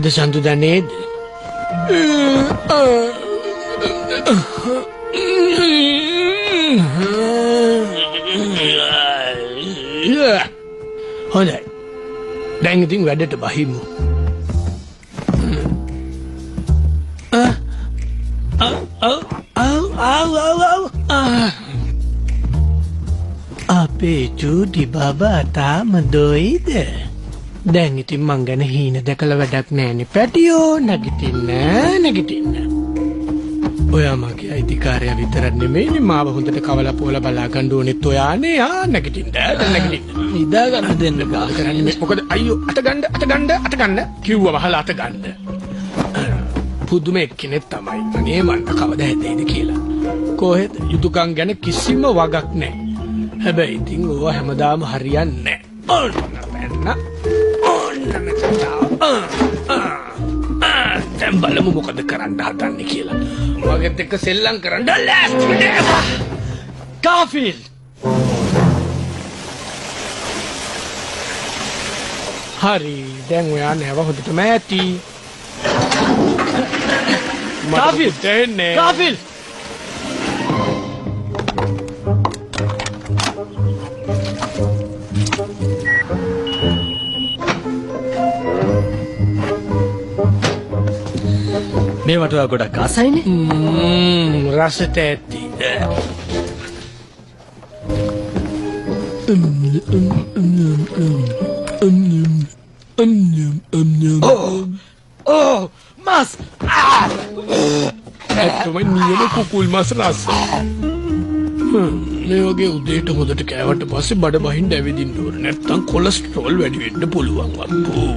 අද සඳුදා නේද? හොඳයි. දැන් ඉතින් වැඩට බහිමු. අපේ චූටි බබා තාම දොයිද? දැන් ඉතින් මං ගැන හීන දැකලා වැඩක් නෑනේ පැටියෝ. නැගිටින්න. ඔයා මගේ අයිතිකාරයා විතරක් නෙමෙයිනේ මාව හොඳට කවලා පොවලා බලා ගන්න ඕනෙත් ඔයානේ. නැගිටින්න. නිදා ගන්න දෙන්න බා කරන්නේ මේ මොකද අයියෝ අත ගන්න කිව්වා වහලා අත ගන්න. පුදුම එක්කෙනෙක් තමයි. අනේ මන්ට කවදා හැදෙයිද කියලා. කොහෙද යුතුයකම් ගැන කිසිම වගක් නෑ. හැබැයි ඉතින් ඕවා හැමදාම හරියන්නේ නෑ. දැන් බලමු මොකද කරන්න හදන්නේ කියලා. මගෙත් එක්ක සෙල්ලම් කරන්න ලෑස්ති. කාෆිල් හරි දැන් ඔයා නැව හොඳටම ඇති. කාෆිල් මේ වටුවා ගොඩක් ආසයිනේ. රසට ඇති. මස් ඇත්තම නියම කුකුල් මස් රස. මේ වගේ උදේට හොඳට කෑවට පස්සේ බඩ බහින්න ඇවිදින්න ඕන. නැත්තම් කොලෙස්ටරෝල් වැඩි වෙන්න පුළුවන් අප්පෝ.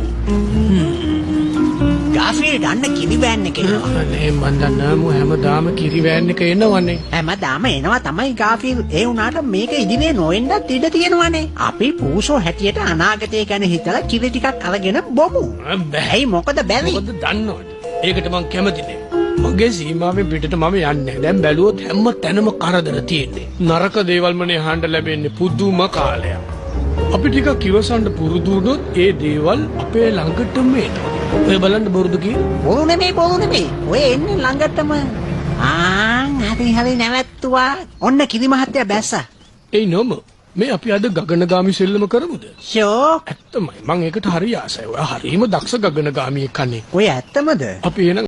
ගාෆිල් ගන්න කිරි වෑන් එක එනවා. අනේ මන් දන්නා හැමදාම කිරි වෑන් එක එනවනේ. හැමදාම එනවා තමයි ගාෆිල්. ඒ වුණාට මේක ඉදිරියේ නොවෙන්නත් ඉඩ තියෙනවනේ. අපි පූසෝ හැටියට අනාගතය ගැන හිතලා කිරි ටිකක් අරගෙන බොමු. බැයි මොකද බැරි? මොකද දන්නවද? ඒකට මං කැමති නෑ. මගේ සීමාවෙන් පිටට මම යන්නේ. දැන් බැලුවොත් හැම තැනම කරදර තියෙන්නේ. නරක දේවල්මනේ අහන්න ලැබෙන්නේ පුදුම කාලයක්. අපි ටිකක් ඉවසන්න පුරුදු වුණොත් ඒ දේවල් අපේ ළඟටම එනවා. ඔය බලන්න බොරුදු කිය. බොරු නෙමෙයි. ඔය එන්නේ ළඟටම. හරි නැවැත්තුවා. ඔන්න කිරි මහත්තයා බැස්සා. ඒ නොම මේ අපි අද ගගනගාමි සෙල්ලම කරමුද? ෂෝ. ඇත්තමයි. මං ඒකට හරි ආසයි. ඔයා හරිම දක්ෂ ගගනගාමියෙක් කන්නේ. ඔය ඇත්තමද? අපි එහෙනම්